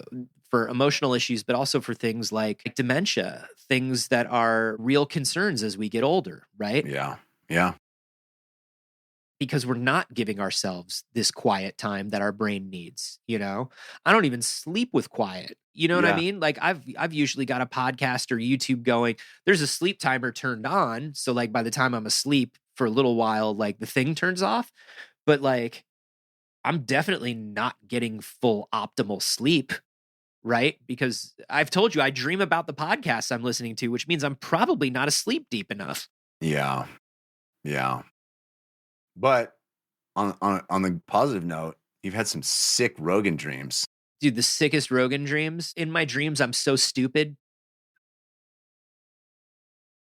Speaker 1: emotional issues, but also for things like dementia, things that are real concerns as we get older, right?
Speaker 2: Yeah. Yeah.
Speaker 1: Because we're not giving ourselves this quiet time that our brain needs, you know? I don't even sleep with quiet. You know what I
Speaker 2: Yeah.
Speaker 1: mean? Like I've usually got a podcast or YouTube going. There's a sleep timer turned on, so like by the time I'm asleep for a little while, like the thing turns off. But like I'm definitely not getting full optimal sleep, right? Because I've told you I dream about the podcasts I'm listening to, which means I'm probably not asleep deep enough.
Speaker 2: Yeah. Yeah. But on the positive note, you've had some sick Rogan dreams.
Speaker 1: Dude, the sickest Rogan dreams. In my dreams, I'm so stupid.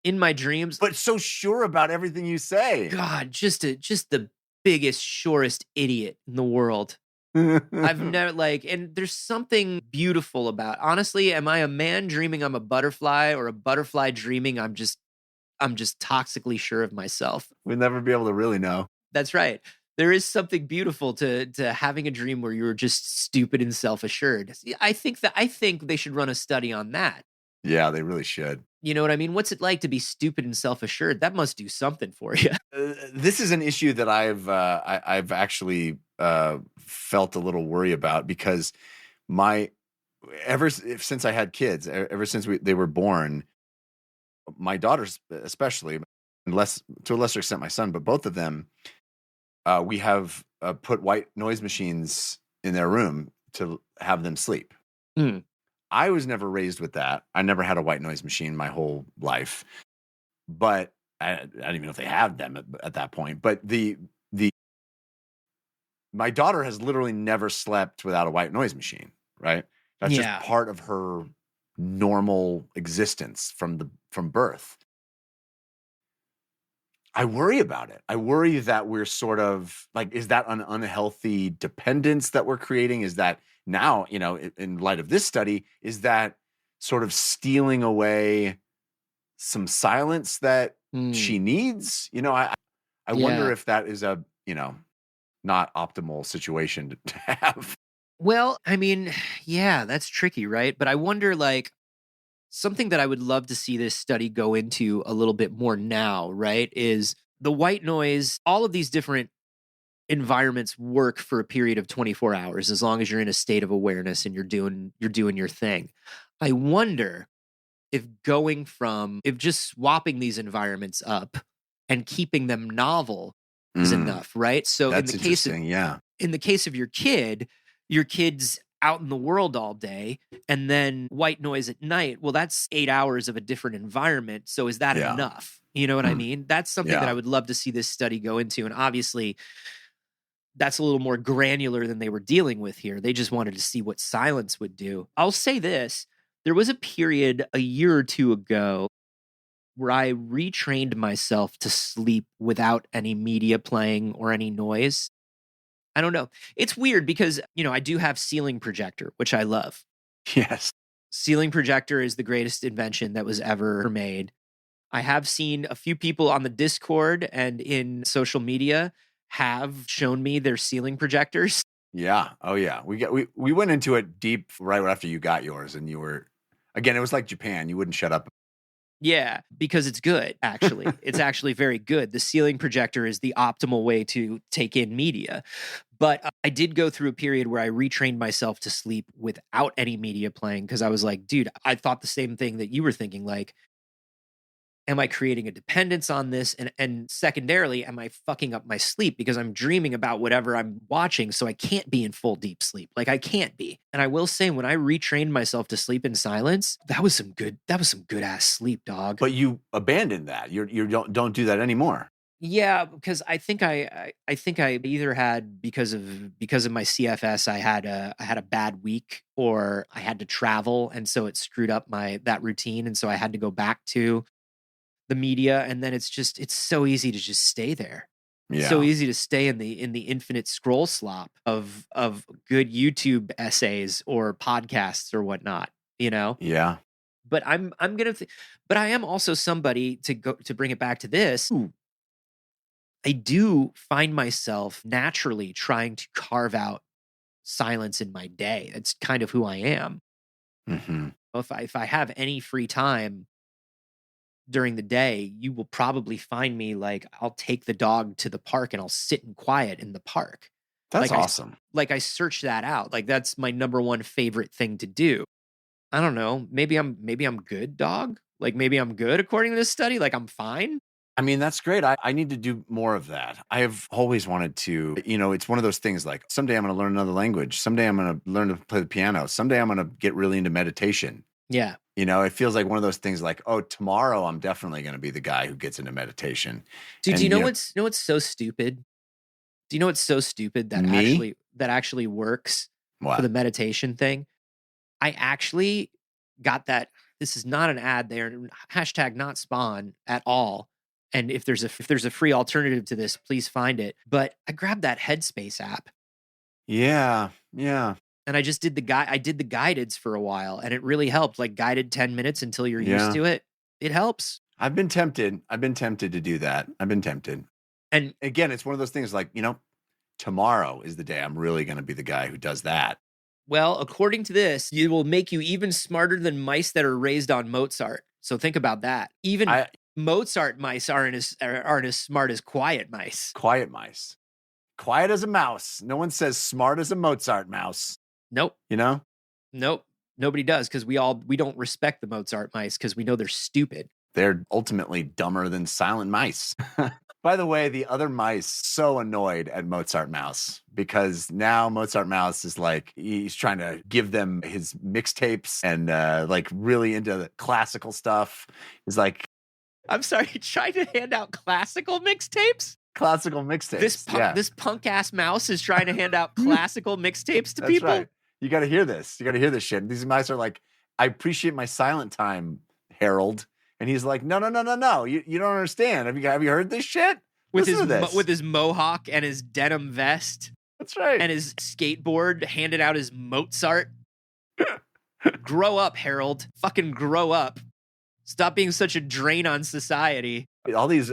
Speaker 1: In my dreams,
Speaker 2: But so sure about everything you say.
Speaker 1: God, just the biggest, surest idiot in the world. I've never like, and there's something beautiful about. Honestly, am I a man dreaming I'm a butterfly, or a butterfly dreaming I'm just toxically sure of myself?
Speaker 2: We'll never be able to really know.
Speaker 1: That's right. There is something beautiful to having a dream where you're just stupid and self-assured. I think they should run a study on that.
Speaker 2: Yeah, they really should.
Speaker 1: You know what I mean? What's it like to be stupid and self-assured? That must do something for you.
Speaker 2: This is an issue that I've actually felt a little worry about, because since I had kids, ever since they were born, my daughters especially, to a lesser extent my son, but both of them, we have put white noise machines in their room to have them sleep.
Speaker 1: Mm.
Speaker 2: I was never raised with that. I never had a white noise machine my whole life, but I don't even know if they had them at that point. But my daughter has literally never slept without a white noise machine, right? That's
Speaker 1: Yeah.
Speaker 2: just part of her normal existence from birth. I worry about it. I worry that we're sort of like, is that an unhealthy dependence that we're creating? Is that now, in light of this study, is that sort of stealing away some silence that she needs? I wonder if that is a, not optimal situation to have.
Speaker 1: Well, I mean, yeah, that's tricky, right? But I wonder, like, something that I would love to see this study go into a little bit more now, right? Is the white noise, all of these different environments work for a period of 24 hours as long as you're in a state of awareness and you're doing your thing. I wonder if just swapping these environments up and keeping them novel is enough, right? So
Speaker 2: That's interesting. Yeah.
Speaker 1: in the case of your kid's out in the world all day and then white noise at night. Well, that's 8 hours of a different environment. So is that enough? You know what I mean? That's something that I would love to see this study go into. And obviously, that's a little more granular than they were dealing with here. They just wanted to see what silence would do. I'll say this. There was a period a year or two ago where I retrained myself to sleep without any media playing or any noise. I don't know. It's weird because, I do have ceiling projector, which I love.
Speaker 2: Yes.
Speaker 1: Ceiling projector is the greatest invention that was ever made. I have seen a few people on the Discord and in social media have shown me their ceiling projectors.
Speaker 2: Yeah. Oh yeah. We went into it deep right after you got yours, and you were, again, it was like Japan. You wouldn't shut up.
Speaker 1: Yeah, because it's good, actually. It's actually very good. The ceiling projector is the optimal way to take in media. But I did go through a period where I retrained myself to sleep without any media playing, because I was like, dude, I thought the same thing that you were thinking. Like, am I creating a dependence on this? And secondarily, am I fucking up my sleep because I'm dreaming about whatever I'm watching, so I can't be in full deep sleep? Like, I can't be. And I will say, when I retrained myself to sleep in silence, that was some good ass sleep, dog.
Speaker 2: But you abandoned that. You don't do that anymore.
Speaker 1: Yeah, because I think I either had, because of my CFS, I had a bad week, or I had to travel, and so it screwed up that routine, and so I had to go back to the media. And then it's so easy to just stay there.
Speaker 2: Yeah.
Speaker 1: So easy to stay in the infinite scroll slop of good YouTube essays or podcasts or whatnot,
Speaker 2: Yeah.
Speaker 1: But but I am also somebody, to bring it back to this, who I do find myself naturally trying to carve out silence in my day. That's kind of who I am.
Speaker 2: Hmm.
Speaker 1: If I have any free time during the day, you will probably find me like I'll take the dog to the park and I'll sit in quiet in the park.
Speaker 2: That's
Speaker 1: Like
Speaker 2: awesome.
Speaker 1: I search that out. Like that's my number one favorite thing to do. I don't know. Maybe I'm good, dog. Like maybe I'm good according to this study. Like I'm fine.
Speaker 2: I mean, that's great. I need to do more of that. I have always wanted to, it's one of those things like someday I'm going to learn another language. Someday I'm going to learn to play the piano. Someday I'm going to get really into meditation.
Speaker 1: Yeah.
Speaker 2: It feels like one of those things like, oh, tomorrow I'm definitely going to be the guy who gets into meditation.
Speaker 1: Dude,
Speaker 2: And,
Speaker 1: do you know what's so stupid? Do you know what's so stupid
Speaker 2: Me?
Speaker 1: that actually works for
Speaker 2: What?
Speaker 1: the meditation thing? I actually got that. This is not an ad there. Hashtag not spawn at all. And if there's a free alternative to this, please find it. But I grabbed that Headspace app
Speaker 2: Yeah. Yeah.
Speaker 1: and I just did the guideds for a while, and it really helped. Like guided 10 minutes until you're
Speaker 2: Yeah.
Speaker 1: used to it. It helps.
Speaker 2: I've been tempted to do that. I've been tempted.
Speaker 1: And
Speaker 2: Again, it's one of those things like, tomorrow is the day I'm really going to be the guy who does that.
Speaker 1: well, according to this, it will make you even smarter than mice that are raised on Mozart. So think about that. Even Mozart mice aren't as smart as quiet mice.
Speaker 2: Quiet mice. Quiet as a mouse. No one says smart as a Mozart mouse,
Speaker 1: Nope.
Speaker 2: you know?
Speaker 1: Nope. Nobody does because we don't respect the Mozart mice because we know they're stupid.
Speaker 2: They're ultimately dumber than silent mice. By the way, the other mice so annoyed at Mozart Mouse because now Mozart Mouse is like, he's trying to give them his mixtapes and like really into the classical stuff. He's like,
Speaker 1: I'm sorry, trying to hand out classical mixtapes?
Speaker 2: classical mixtapes.
Speaker 1: This punk ass mouse is trying to hand out classical mixtapes to
Speaker 2: That's
Speaker 1: people.
Speaker 2: right. You got to hear this. You got to hear this shit. These mice are like, I appreciate my silent time, Harold. And he's like, no. You don't understand. Have you heard this shit?
Speaker 1: With
Speaker 2: Listen to this.
Speaker 1: with his mohawk and his denim vest
Speaker 2: That's right.
Speaker 1: and his skateboard, handed out his Mozart. Grow up, Harold. Fucking grow up. Stop being such a drain on society.
Speaker 2: all these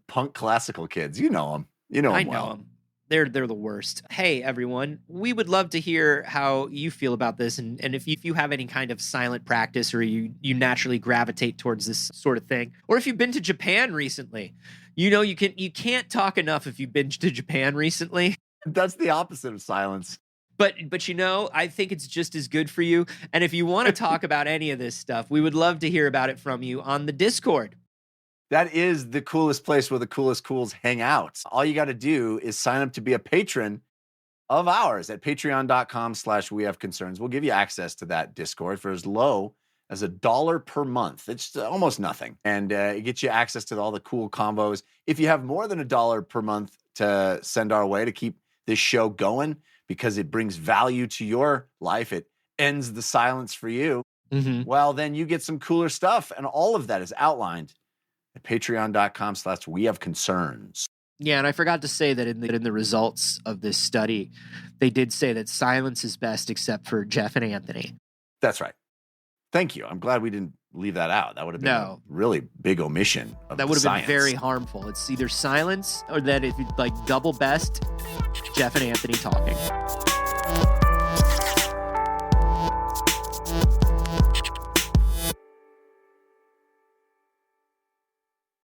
Speaker 2: punk classical kids, you know them. You know them
Speaker 1: I know
Speaker 2: well.
Speaker 1: them. They're the worst. Hey, everyone. We would love to hear how you feel about this. And if you have any kind of silent practice or you naturally gravitate towards this sort of thing. Or if you've been to Japan recently. You can't talk enough if you've been to Japan recently.
Speaker 2: That's the opposite of silence.
Speaker 1: But I think it's just as good for you. And if you want to talk about any of this stuff, we would love to hear about it from you on the Discord.
Speaker 2: That is the coolest place where the coolest cools hang out. All you got to do is sign up to be a patron of ours at patreon.com/wehaveconcerns. We'll give you access to that Discord for as low as $1 per month. It's almost nothing. And it gets you access to all the cool combos. If you have more than $1 per month to send our way to keep this show going, because it brings value to your life, it ends the silence for you, well, then you get some cooler stuff. And all of that is outlined at patreon.com/wehaveconcerns.
Speaker 1: Yeah, and I forgot to say that in the results of this study, they did say that silence is best except for Jeff and Anthony.
Speaker 2: That's right. Thank you. I'm glad we didn't leave that out. That would have been a really big omission of
Speaker 1: That would have been
Speaker 2: science.
Speaker 1: very harmful. It's either silence or that if you like double best, Jeff and Anthony talking.